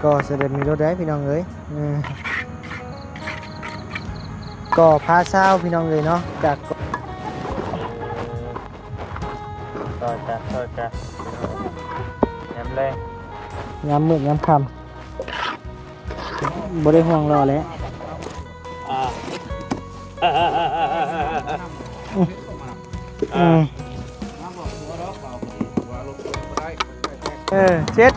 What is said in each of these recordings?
ก็เสด็จมีรถได้พี่น้องเอ้ยก็พาเช้าพี่น้องเลยเนาะจากต่อยกันย้ำแรง ย้ำมืดย้ำคำบ่ได้ห่วงรอแล้วเช็ด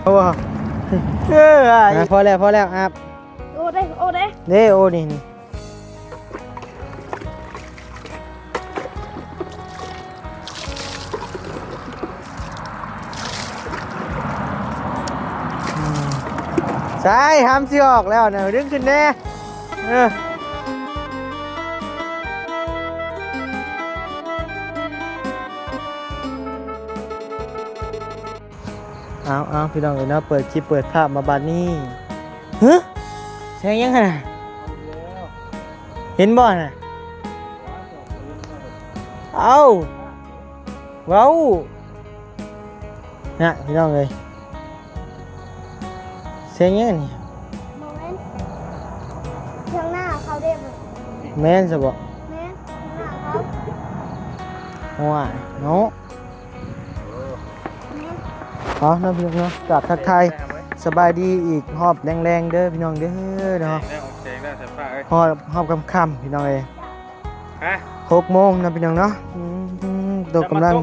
โอ้โหพอแล้วครับโอ้เด้โอ้นี่ใช่ห้ามสิออกแล้วนะดึงขึ้นแน่เอาพี่น้องเลยเนาะเปิดคลิปเปิดภาพมาบัดนี้แซงยังไงเห็นบ่น่ะเอาว้าวนะพี่น้องเลยแซงยังนี่โมเมนต์ข้างหน้าเขาเด็กแม่นซะบ่แม่ข้างหน้าเขาว้าเนาะอ๋อน้องพี่น้องเนาะจากทักทายสบายดีอีกหอบแรงๆเด้อพี่น้องเด้อเนาะหอบค่ำๆพี่น้องเอ้ย6 โมงนะพี่น้องเนาะตัวกำลัง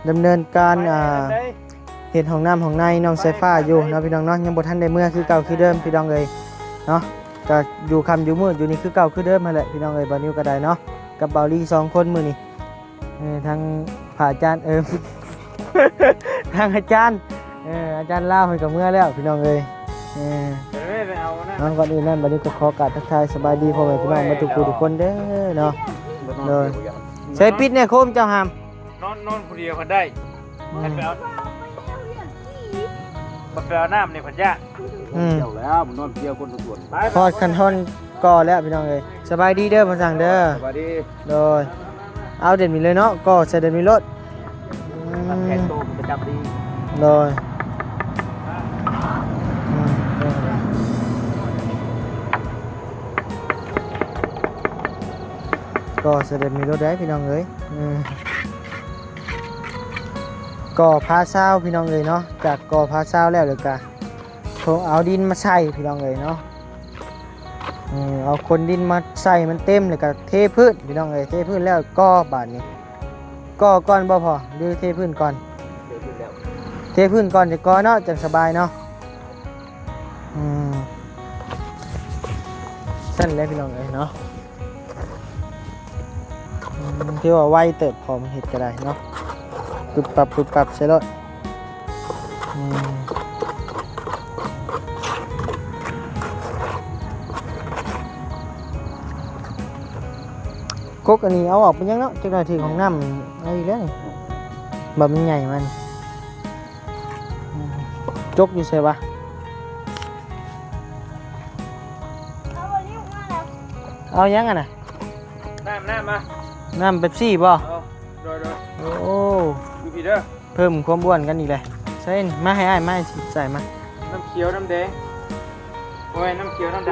ดำเนินการเฮ็ดห้องน้ำห้องในน้องไฟฟ้าอยู่นะพี่น้องเนาะยังบ่ทันได้เมื่อคือเก่าคือเดิมพี่น้องเอ้ยเนาะก็อยู่ค่ำอยู่มืดอยู่นี่คือเก่าคือเดิมนั่นแหละพี่น้องเอ้ยบ่นิวก็ได้เนาะกับเบาลี2 คนมื้อนี้ทางพระอาจารย์ทางอาจารย์อาจารย์ลาวให้กับเมื่อแล้วพี่น้องเอ้ยน้องก่อนอื่นนั่นบัดนี้ก็ขอกราบทักทายสบายดีพ่อแม่พี่น้องมาทุกคนเด้อเนาะเลยใช้ปิดเนี่ยโคมเจ้าหามนอนผู้เดียวกันได้บัดไปเอาน้ำในพันยะเดี๋ยวแล้วมันนอนเดียวคนส่วนพอดคันทอนก่อแล้วพี่น้องเอ้ยสบายดีเด้อพ่อสั่งเด้อสบายดีเลยเอาเด่นมีเลยเนาะก็ใส่เด่นมีรถแขนโตมันจะจำดีเลยก็เสด็จมีรถได้พี่น้องเอ้ยก็พาเช้าพี่น้องเลยเนาะจากก็พาเช้าแล้วเลยกะเอาดินมาใส่พี่น้องเลยเนาะเอาคนดินมาใส่มันเต็มเลยกะเทพื้นพี่น้องเลยเทพื้นแล้วก็บาดนี้ก็ก่อนบ่พอดูเทพื้นก่อนเทพื้นก่อนจะก่อเนาะจังสบายเนาะสั้นเลยพี่น้องเลยเนาะที่ว่าไวเติบพอมันเห็ดก็ได้เนาะปุบปับใช่แล้วกกอันนี้เอาออกเป็นยังเนาะจักหน้าที่ของน้ำอะไรแล้วนี่แบบมันใหญ่มันจกอยู่ใช่ปะเอายังอ่ะนะน้ำมาน้ำเป๊ปซี่ป่ะโอ้ดูพี่เด้อเพิ่มความบ้วนกันอีกเลยใช่มาให้อ้ายมาใส่มาน้ำเขียวน้ำแดงโอ้ยน้ำเขียวน้ำด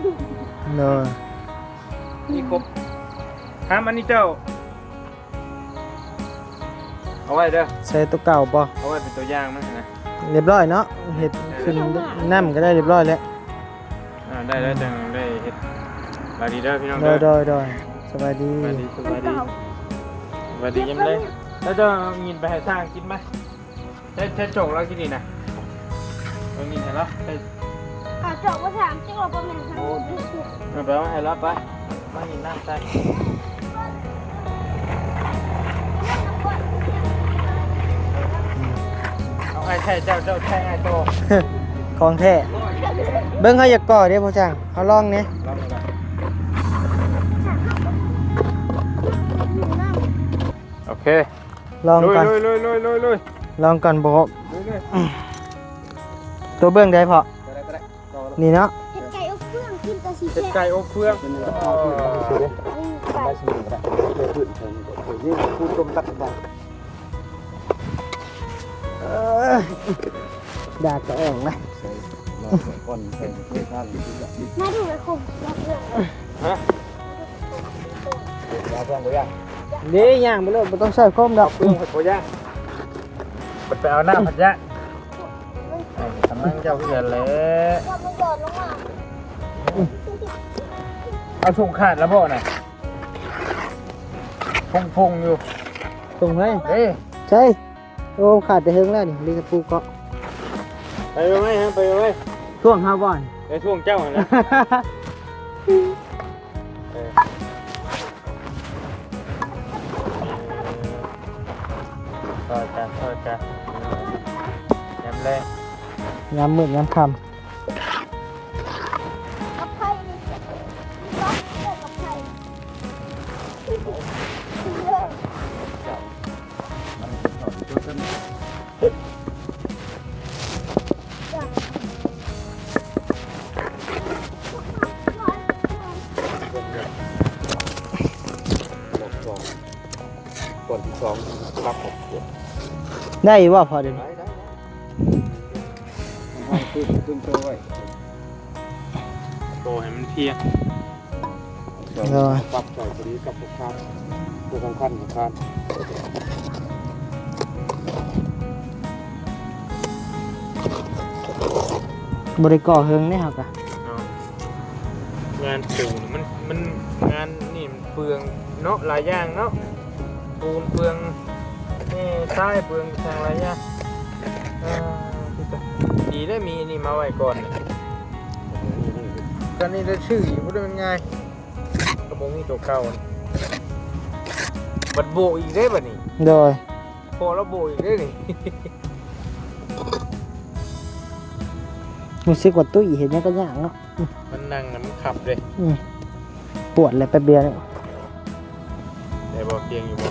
ำเลยนี่ครบห้ามอันนี้เจ้าเอาไว้เด้อใส่ตัวเก่าป่ะเอาไว้เป็นตัวอย่างมั้งนะเรียบร้อยเนาะเห็ดขึ้นน้ำก็ได้เรียบร้อยแล้วได้แล้วจังได้เห็ดสวัสดีเด้อพี่น้องเด้อสบายดีสวัสดียังไงแล้วจะกินไปให้สร้างกินไหมใช้โจกแล้วกินนี่นะเอากินให้แล้วโจกมาถามจิ๊กเราประมาณทั้งหมดเอาไปเอาให้แล้วไปมาหินนั่งใส่เอาไอ้แท้เจ้าแท้ไอ้โตของแท้เบิ้งเขาอยากก่อเด้พ่อจังเขาลองเนี่ยโอเคลองก่อนลุยลองก่อนบอกตัวเบื้องได้พอนี่เนาะเห็ดไก่อบเฟืองกินแต่สี เห็ดไก่อบเฟืองได้สมุนไพรเพื่อนนี่พูดต้มตัดได้ ดาดจะออกนะ ก้อนใส่เทศาน มาดูเลยคุมรับเรื่อง ฮะ ยาเพื่อนบ่ยา เดี๋ยวย่างไปเลยไม่ต้องใส่ก้มดอก เพิ่งผัดโคย่าไปเอาหน้าผัดยะทำนั่งเจ้าเขียนเลย ว่ามันหย่อนลงมา เอาถุงขาดแล้วบ่น่ะพงอยู่ ตรงไหน เอ้ย ใช่โอ้ขาดจะเฮิงแล้วนี่ลิงปูเกาะ ไปไหมฮะไปไหม ช่วงฮาบอน ไปช่วงเจ้าเหรอนะต่อจ้ะย้ำเลย ย้ำมืดย้ำค กับไผ่นี่ล็อกเลิกกับไผ่เลิก ก้อนที่สองรับหกขวด ำได้ว่าพอเดี๋ยวนี้ ได้ห้องขึ้นตัวไว้ โตให้มันเพียง ปรับใส่พอดีกับลูกค้าตัวสำคัญของการ บริก่อเฮิงได้ครับกะ งานปูนมันงานนี่มันเปลืองเนาะหลายอย่างเนาะปูนเปลืองนี่ใต้เปลืองทางหลายอย่างดีได้มีนี่มาไว้ก่อนตอนนี้ได้ชื่ออยู่พูดเป็นไงกระบอกมีตัวเก่าบัดโบอีกได้บัดนี้ โดย พอแล้วโบอีกได้นี่ รู้สึกว่าตุ้ยเห็นยังก็ยากเนาะ มันนั่งนะมันขับเลย ปวดเลยแป๊บเดียวเนี่ย แต่บอกเตียงอยู่บ่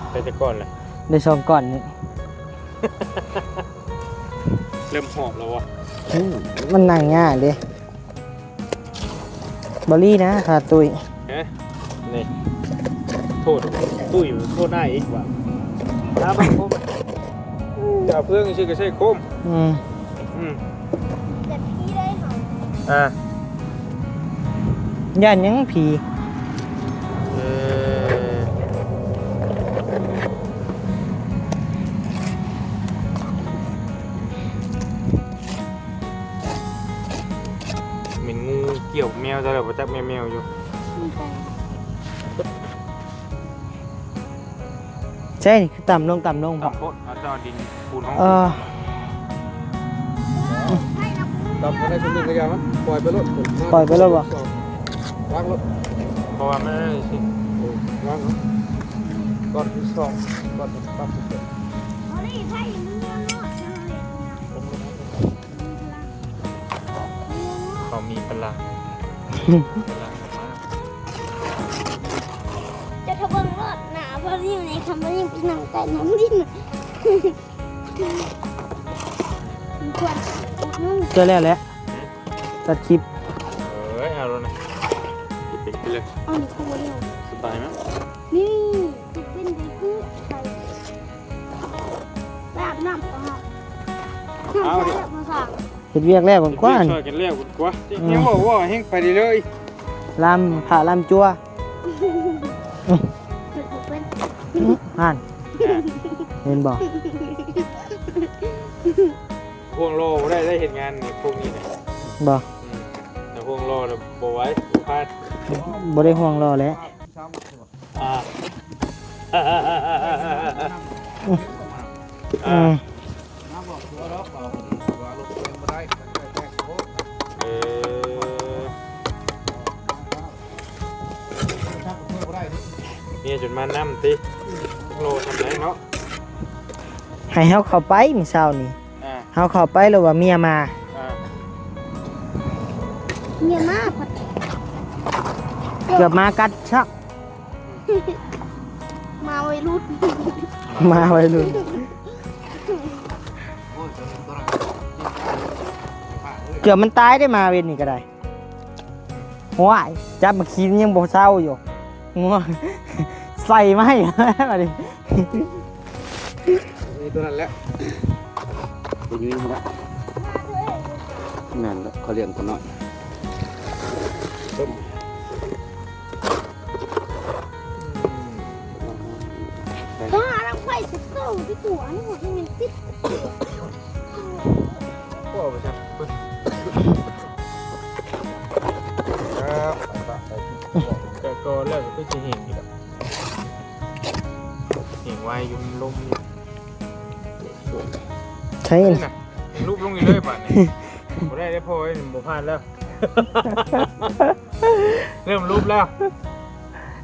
ไปแต่ก่อนเลย ได้ซองก่อนนี่ เริ่มหอบแล้ววะ มันนั่งง่ายเลยบอลลี่นะค่ะตุ้ย ฮะนี่โทษตู้อยู่โทษหน้าอีกว่ะน้าบังโคมจะเพื่อนชื่อก็ใช่โคม อืม แต่พี่ได้หน่อย ย่านยังผี เออเหม็นงูเกี่ยวแมวจะแบบว่าจับแมวอยู่ ใช่นี่คือต่ำลงต่ำลง ทำโคตรเอาจอดินปูนห้อง ให้นะคุณ ดับได้ชุดหนึ่งก็ยังมั้ยปล่อยไปรถ ปล่อยไปแล้วบ่ วางรถ เพราะว่ามันนั่นสิ วางก้อนที่สองก้อนที่ปั๊บเสร็จ เอาดิไผ่มันเรื่องนอกจังเลยนะ เขามีพลังพลังมาก จะทะเบิงรอดหนาเพราะนี่ในคำว่ายังเป็นหนังไก่น้ำดิ้นมันควรนุ่ง เจอแล้วแหละตัดคลิป เอาแล้วนะปิดไปเลย เอาดิคุณเนี่ย สบายไหม นี่ติดเป็นดีคือใส่แบบน้ำปลาน้ำใส่แบบมาสั่ง เห็ดเวียกแล้วก่อนกว้าน ช่วยกันเรียกกว่ายังบอกว่าแห้งไปเลย ลำผ่าลำจัว เป็น อ่านเห็นบอก พวงโลได้เห็นงานพวกนี้นะ บอก แต่พวงโลเราโบไว้พลาด บ่ได้ห่วงรอแล้ว อืม น้ำบอกตัวเราเปล่าว่ารถเองไม่ได้แค่โค้ด เนี่ยจนมาน้ำติโลทำไรเนาะ ให้เฮาเข้าไปมื้อเช้านี่ อ่า เฮาเข้าไปแล้วว่าเมียมา เมียมาก เกือบมากัดชัก มาวัยรุ่น มาไว้รุ่น เกือบมันตายได้มาเว้นนี่ก็ได้ ว้ายจับมาคินยังบ่เศร้าอยู่งัวใส่ไหมมาดิ นี่ตัวนั้นแหละตัวนี้มันละนั่นแหละเขาเลี้ยงตัวน้อยต้ม ถ้าเราไปสิเก้าที่ตัวนี่หมดให้มันติด พวกไปจังปึ๊บ ครับไป แต่ก็เลิกก็จะเห็นอยู่แล้วเห็นไว้ยุ่มลมอยู่ ใช่ นี่นะรูปลงอยู่เลยป่ะนี่บ่ได้พอไอ้บ่พลาดแล้ว เริ่มรูปแล้ว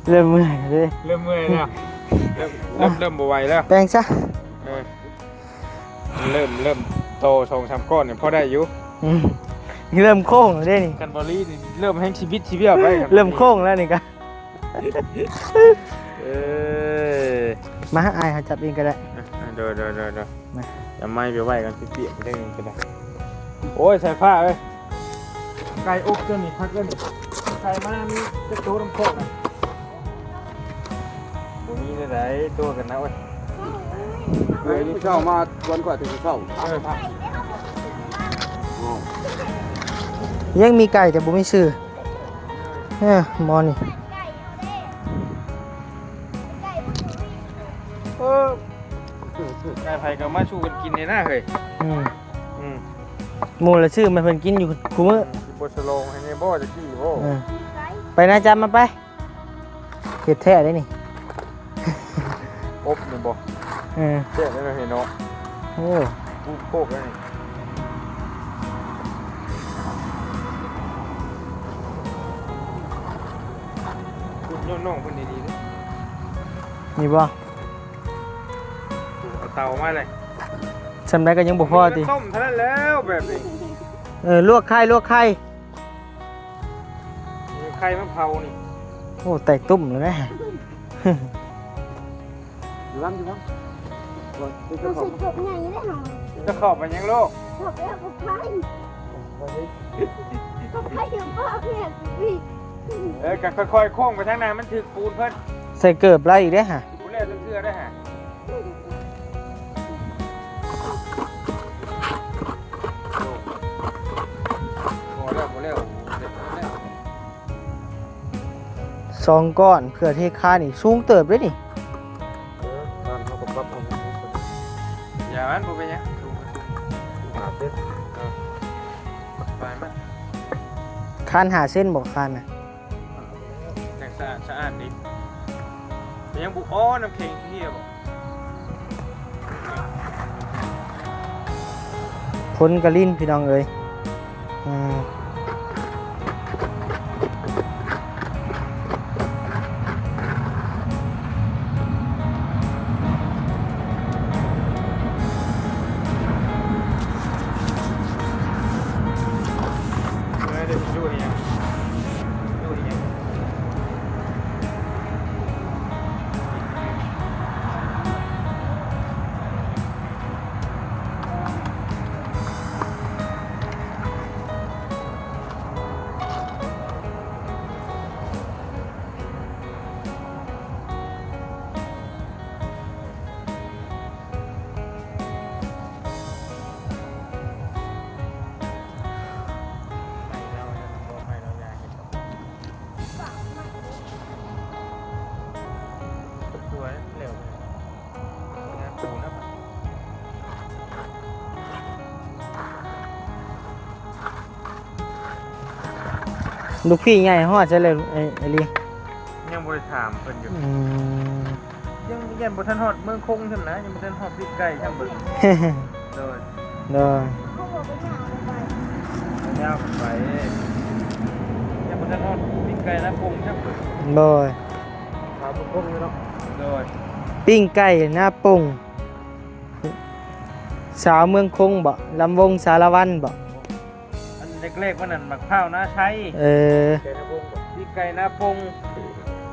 เริ่มเมื่อยเลย เริ่มเมื่อยแล้วเริ่มบ่ไหวแล้ว แปลงซะ เออเริ่มโต2-3ก้อนเนี่ยพอได้อยู่ อืมเริ่มโค้งแล้วเด้นี่ กันบอลี่นี่เริ่มแห้งชีวิตชีเบียบไปครับ เริ่มโค้งแล้วนี่กะ เออ มาอายเขาจับเองก็ได้ เดี๋ยว มา อย่าไม่ไปไหวกันเปียกๆได้ยังก็ได้โอ้ยใส่ผ้าเอ้ยไก่อบตัวนี้พักตัวนี้ไก่มามีจะโตน้ำโคกนะบ่มีได้ไหนตัวกันนะเว้ย เฮ้ยเช้ามาวันก่อนถึงเช้า ยังมีไก่แต่บ่มีชื่อมอนี่ เออไก่ไผ่ก็มาชูกันกินในหน้าเฮ้ย อืม อืม หมูละชื่อมันเพิ่นกินอยู่คุมื้อ สิบ่สโลงให้ในบ่จะขี้บ่ เออไปนะจับมาไปเฮ็ดแท้ได้นี่ อบนี่บ่ เออ เจ๊ได้เลยเห็นเนาะ โอ้ กูโคกแล้วนี่คุณโยนน้องคนดีๆดิ นี่บ่ เอาเตามาเลย สำได้ก็ยังบ่พอติ ต้มเท่านั้นแล้วแบบนี้ ลวกไข่ลวกไข่ มีไข่มะพร้าวนี่ โอ้ไต่ตุ่มเลยนะ อยู่บ้านนี่ เรา ก็ สิเก็บไงได้หรอ จะเข้าไปยังโลก ถกแล้วก็ไปก็ไปอยู่พ่อเพียงพี่ ก็ค่อยๆโค้งไปทางนั้นมันถึกปูนเพิ่น ใส่เกิบไรอีกเด้อฮะ ปูนแล้วเชื่อได้ฮะโอ้แล้ว 2 ก้อนเพื่อเทคานี่สูงเติบเลยนี่ บ้านเขาก็ปรับเอา อย่ามันบ่เป็นหยัง หาเซ็ต ไปมัน คานหาเส้นบอกคานน่ะ แตกสะอาดดียังบุอ้อน้ำแข็งเที่ยบ่ พ้นกระลิ้นพี่น้องเอ้ยอืม เดี๋ยวดูนี่ดูนี่ ลูกพี่ใหญ่ฮอดจะเลยไอ้ลี ยังบริถามเพิ่นอยู่ อืม ยังบ่ทันฮอดเมืองคงใช่ไหมนะยังบ่ทันฮอดปีกไก่ช่างเบิ่งโดย เด้อ เขาบอกว่าหนาวไป ยาวไปยังบ่ทันฮอดปีกไก่นะคงช่างเบิ่ง โดย ถามพวกนี้เนาะ โดย ปิ้งไก่หน้าปุ่งสาวเมืองคงบ่ลำวงสารวันบ่ อันเล็กๆมันนั่นมักพร้าวนาใช้ เออ แกในวง ปีกไก่นาปง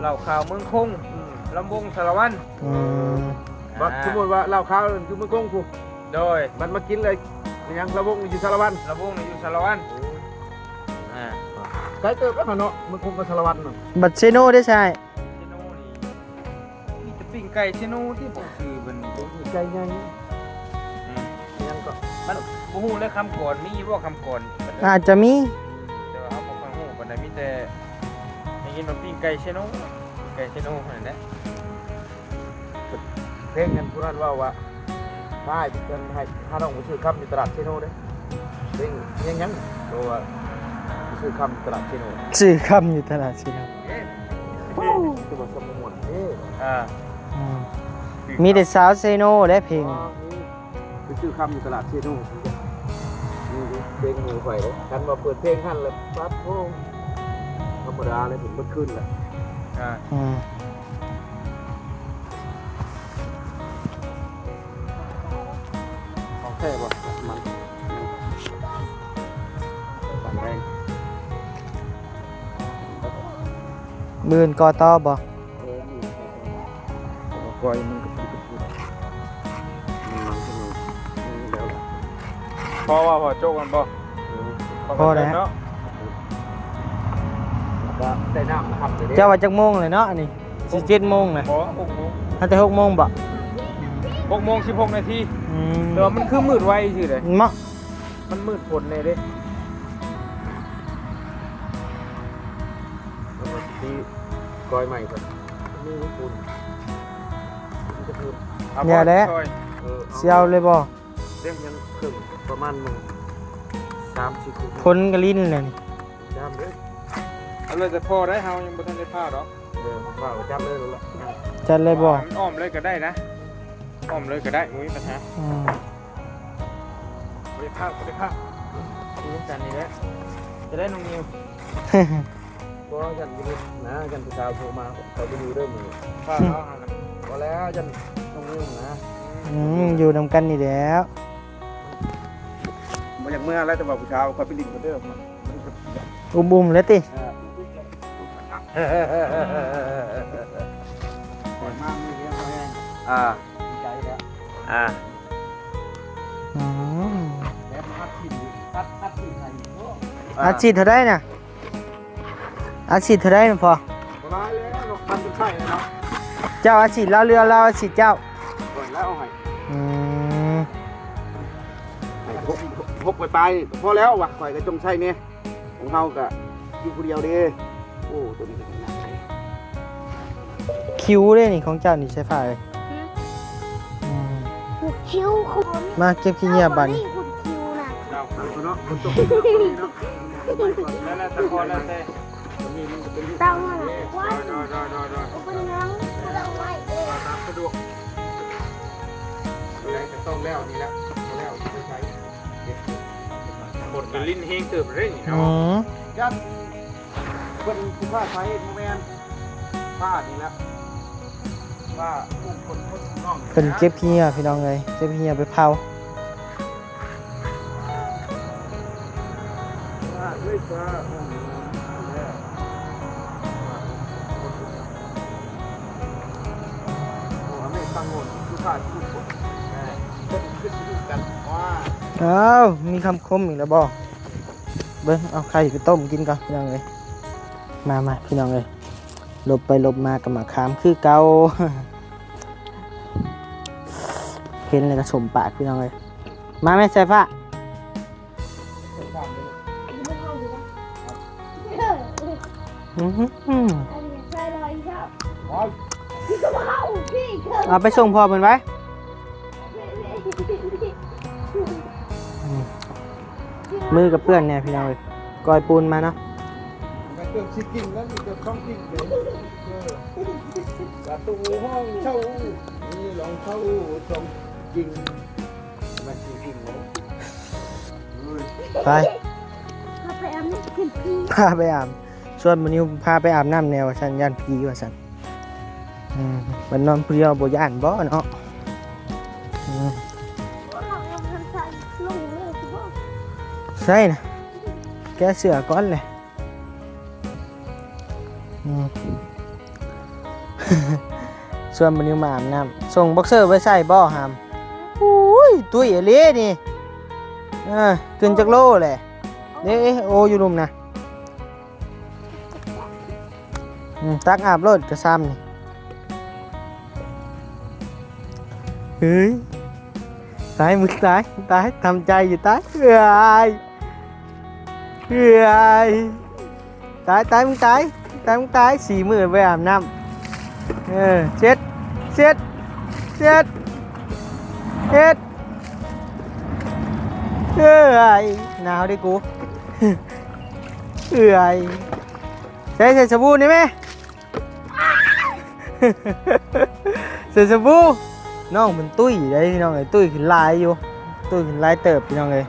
เหล่าข่าวเมืองคงลำวงสารวัตร อืม บักสมมติว่าเหล้าขาวอยู่เมืองกงกู โดย มันมากินเลยยังระวงอยู่สารวัน ลำวงนี่อยู่สารวัตร ไกลเติบแล้วเนาะมันคงกับสารวัตรน่ะ บัตรเซโนได้ใช่ เชโน่นี่มีแต่ปิ้งไก่เชโน่ที่ผมคือมัน ใจใหญ่ อืม ยังก็ มันบ่ฮู้แล้วคำก่อนมีบ่คำก่อน อาจจะมี แต่ว่าเฮาบ่ค่อยฮู้ปานใดมีแต่ได้ยินว่าปิ้งไก่เชโน่ไก่เชโน่นั่นแหละ เพลงกันผู้นั้นว่าได้เป็นให้ถ้าต้องไปซื้อคำในตลาดเชโน่เด้เพลงยังตัวไปซื้อคำตลาดเชโน่ สื่อคำอยู่ตลาดสิครับ ตัวสมมุตินี่ อ่า อืมมีแต่สาวเซโนและเพลง ไปซื้อคำอยู่ตลาดเชโน่นี่เพลงมือไฟเลยกันมาเปิดเพลงขั้นเลยปั๊บโอ้ธรรมดาเลยถึงมันขึ้นแหละ อ่า อืม ของแท้ป่ะมันปั่นแรง บืนกอต้อบ่ กอยมันก็พูดมันขึ้นมาแล้วล่ะ พอว่าพอโจกกันบ่พอแล้วเนาะ ก็ได้น้ำนะครับเดี๋ยว เจ้าว่าจักโมงเลยเนาะอันนี้สิ7โมงนะ บ่6โมง ถ้าแต่6โมงบ่ 6โมง16นาที อืม แต่ว่ามันคือมืดไวซื่อเลย เหมาะ มันมืดฝนเลยเด้ แล้วก็ที่กอยใหม่ก่อนนี่คุณจะคืน อย่าแล้ว เสียวเลยบ่ เรื่องยังครึ่งประมาณมึง3-4 คืน คนกะลิ้นเลยนี่ จำเลย เอาเลยแต่พอได้เฮายังบ่ทันได้พาดอก ว่าจำเลยรู้ละ จัดเลยบ่ อ้อมเลยก็ได้นะอ้อมเลยก็ได้มุ้ยปัญหา อืม บ่ได้พาบ่ได้พาดูร่วมกันนี่แหละจะได้น้องนิว ก็ยันยืนนะยันผู้ชายโทรมาเขาไปดูเรื่องมือ พาเอาหากัน พอแล้วยันต้องเรื่องนะ อยู่นำกันนี่แหล้ว มาจากเมื่อแล้วแต่ว่าผู้ชายเขาไปลิงกันเด้อมัน อุ้มๆแล้วติ ปล่อยมากไม่เลี้ยงแม่ อ่า ดีใจแล้ว อ่า อืม แล้วพัดถิ่นพัดถิ่นไทยโอ้ อาชีพเท่าได้น่ะอาชีพเท่าได้น่ะพอ ร้ายแล้วเราพันเป็นไข่แล้ว เจ้าอาชีพเราเรือเราอาชีพเจ้า ปล่อยแล้วเอาให้ อืม พกไปพอแล้ววะข่อยก็จงใช่เนี่ยของเฮาก็อยู่คนเดียวเด้โอ้ตัวนี้ก็หนักเลย คิ้วเลยนี่ของเจ้านี่ใช่ฝ่าเลยอืม หุดคิ้วคุณ มาเก็บขี้เงียบบัดนี้ หุดคิ้วนะ เจ้า เอาเนาะคนตกเนาะ แล้วแต่พอแล้วแต่ มันมีมันเป็น เต้าหน่อยว่า ดอย เป็นน้องเราไหวเลย ตามสะดวกอะไรก็ต้องแล้วนี่ละแล้วไปใช้ บทเป็นลิ้นเฮงเติบเร่ง อื เนาะ ม ยันเป็นผู้ผ้าใช้โมแมนผ้านี่ละผ้าผู้คนน้อง เพิ่นเก็บขี้เงียบพี่น้องเอ้ยเก็บขี้เงียบไปเผา ผ้าด้วยผ้าห้องนี้แล้วโอ้ไม่ตั้งงนผู้ผ้าทุกคนคนขึ้นอยู่กันว่า อ้าวมีคำคมอีกแล้วบ่เบิ่งเอาไข่ไปต้มกินก่อนพี่น้องเอ้ยมาพี่น้องเอ้ยหลบไปหลบมากับหมาขามคือเก่า เห็นเลยก็สมปากพี่น้องเอ้ยมาแม่ใส่ฟ้า ไม่เข้าอยู่นะ อื้อหือ อันนี้ใช่เลยครับ อ๋อ พี่ก็เข้าพี่เถอะ เอาไปส่งพ่อเพิ่นไว้มือกับเพื่อนเนี่ยพี่น้องเอ้ยกอยปูนมาเนาะ ไปเติมซิกิ้งแล้วมีเติมช่องกิ้งเลยประตูห้องเช่านี่ลองเช่าช่องกิ้งมันซิกิ้งเลย ไป ถ้าไปอันนี้ขึ้นพี่ พาไปอาบส่วนมื้อนี้พาไปอาบน้ำแนวสัญญาณผีว่าซั่นมันนอนผู้เดียวบ่ย่านบ่เนาะอืม ว่าเราทำใส่ลงเลยคือว่า ใช่นะแกเสือก้อนเลยอืม ส่วนมันนี้มาอาบน้ำส่งบ็อกเซอร์ไว้ใส่บ่หามอุ้ยตุ้ยเละนี่ขึ้นจากโลเลยเด้โออยู่รุมนะ ตักอาบรถกระซ้ำนี่เฮ้ยตายมึงตายทำใจอยู่ตายเฮ้ยตายมึงตาย4 มื้อไปอาบน้ำเช็ดเฮ็ดเฮ้ยหนาวดิกูใส่สบู่นี่ไหมใส่สบู่น้องมันตุ้ยได้พี่น้องเลยตุ้ยขึ้นลายอยู่ตุ้ยขึ้นลายเติบพี่น้องเลย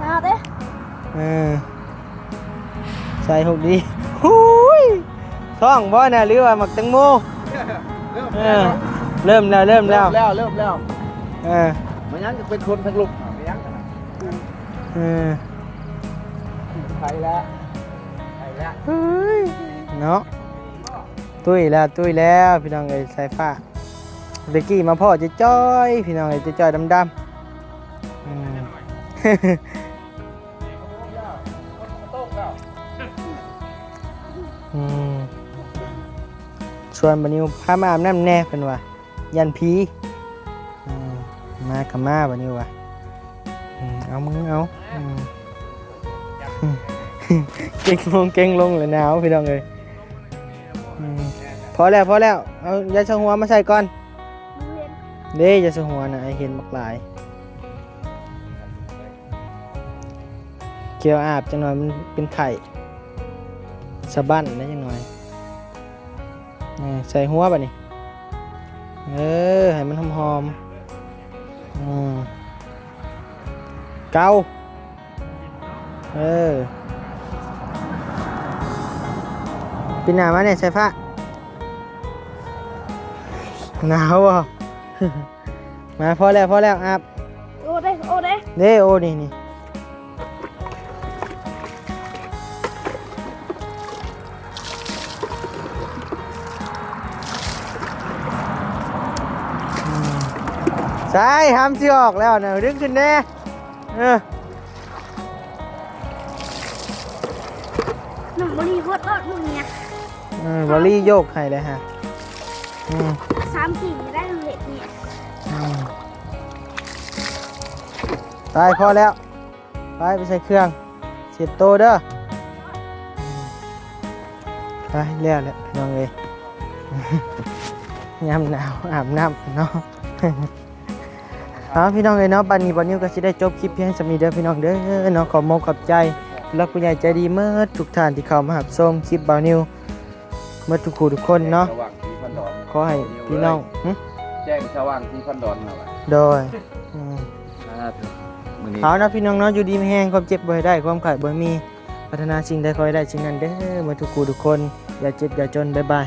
มาเด้ ใส่หกดีหุยท้องบ่น่ะหรือว่าหมักแตงโมเริ่มแล้วมันยังจะเป็นคนทั้งลุกมันยังไทยแล้วเฮ้ยเนาะตุ้ยแล้วพี่น้องเอ้ยสายฟ้าเด็กกี้มาพ่อจะจ้อยพี่น้องเอ้ยจะจ้อยดำชวนบันนิวพามาอาบน้ำแน่เป็นว่ายันพีมากับมาบันนิวว่ะเอามึงเอาเก่งลงเลยหนาวพี่น้องเลยพอแล้วเอายาสะหัวมาใส่ก่อนเด้ยาสะหัวน่ะไอเห็นบักหลายเกี่ยวอาบจังหน่อยมันเป็นไข่สะบั้นได้จังหน่อยใส่หัวป่ะนี่ให้มันหอมเกาปีหน้ามาเนี่ยใส่ผ้าหนาวอ่ะ มาพอแล้วอาบโอเด้โอ้นี่ใช่ห้ามสิออกแล้วนะดึงขึ้นแน่หนุ่มบริโภครอดมึงเนี่ยบอลลี่โยกให้เลยฮะ3 กิ่งได้เห็ดเนี่ยตายพอแล้วไปใส่เครื่องเสร็จโตเด้อไปแล้วพี่น้องเลยยามหนาวอาบน้ำเนาะพี่น้องเลยเนาะบันนี้วันนี้ก็จะได้จบคลิปเพียงสำนีเด้อพี่น้องเด้อเนาะขอบใจรักผู้ใหญ่ใจดีเมื่อทุกท่านที่เข้ามารับชมคลิปบ่าวนิวเมื่อทุกคนเนาะขอให้พี่น้องแจ้งสว่างที่พันดอนมาโดยเอานะพี่น้องเนาะอยู่ดีไม่แห้งความเจ็บบ่ให้ได้ความขาดบ่มีพัฒนาสิ่งใดขอให้ได้สิ่งนั้นเด้อเมื่อทุกคนอย่าเจ็บอย่าจนบ๊ายบาย